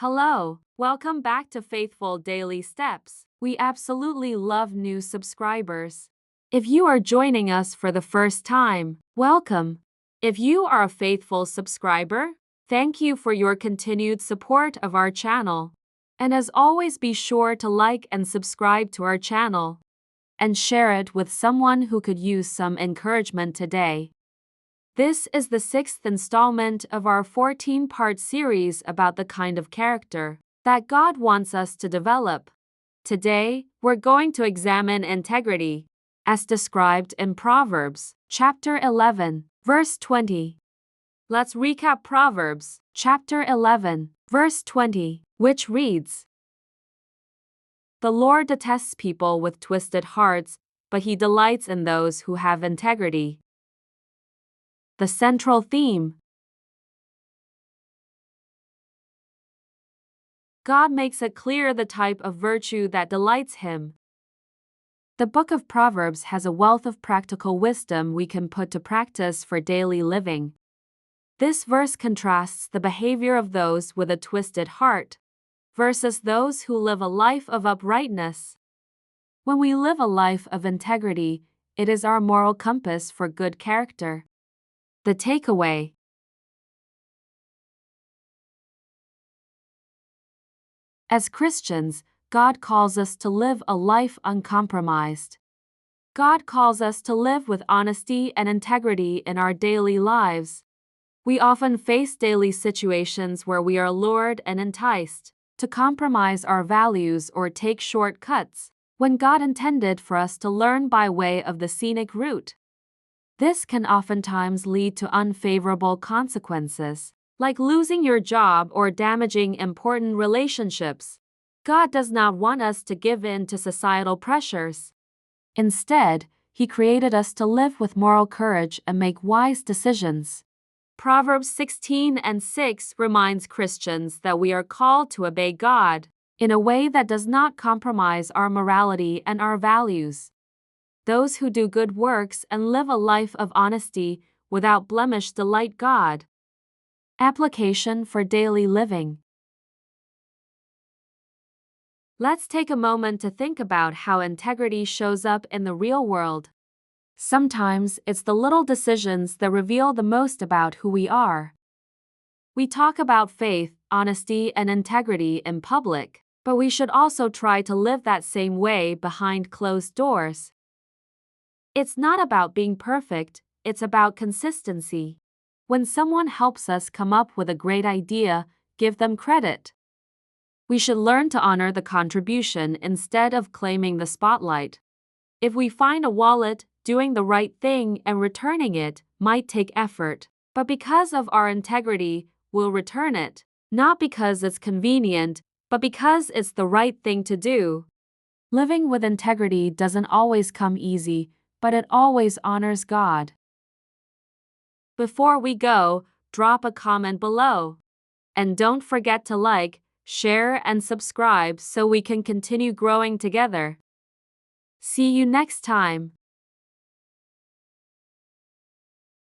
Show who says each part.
Speaker 1: Hello, welcome back to Faithful Daily Steps. We absolutely love new subscribers. If you are joining us for the first time, welcome. If you are a faithful subscriber, thank you for your continued support of our channel. And as always, be sure to like and subscribe to our channel and share it with someone who could use some encouragement today. This is the 6th installment of our 14-part series about the kind of character that God wants us to develop. Today, we're going to examine integrity, as described in Proverbs, chapter 11, verse 20. Let's recap Proverbs, chapter 11, verse 20, which reads, "The Lord detests people with twisted hearts, but he delights in those who have integrity." The central theme. God makes it clear the type of virtue that delights him. The book of Proverbs has a wealth of practical wisdom we can put to practice for daily living. This verse contrasts the behavior of those with a twisted heart versus those who live a life of uprightness. When we live a life of integrity, it is our moral compass for good character. The takeaway. As Christians, God calls us to live a life uncompromised. God calls us to live with honesty and integrity in our daily lives. We often face daily situations where we are lured and enticed to compromise our values or take shortcuts, when God intended for us to learn by way of the scenic route. This can oftentimes lead to unfavorable consequences, like losing your job or damaging important relationships. God does not want us to give in to societal pressures. Instead, He created us to live with moral courage and make wise decisions. Proverbs 16:6 reminds Christians that we are called to obey God in a way that does not compromise our morality and our values. Those who do good works and live a life of honesty without blemish delight God. Application for daily living. Let's take a moment to think about how integrity shows up in the real world. Sometimes it's the little decisions that reveal the most about who we are. We talk about faith, honesty, and integrity in public, but we should also try to live that same way behind closed doors. It's not about being perfect, it's about consistency. When someone helps us come up with a great idea, give them credit. We should learn to honor the contribution instead of claiming the spotlight. If we find a wallet, doing the right thing and returning it might take effort, but because of our integrity, we'll return it, not because it's convenient, but because it's the right thing to do. Living with integrity doesn't always come easy, but it always honors God. Before we go, drop a comment below. And don't forget to like, share, and subscribe so we can continue growing together. See you next time.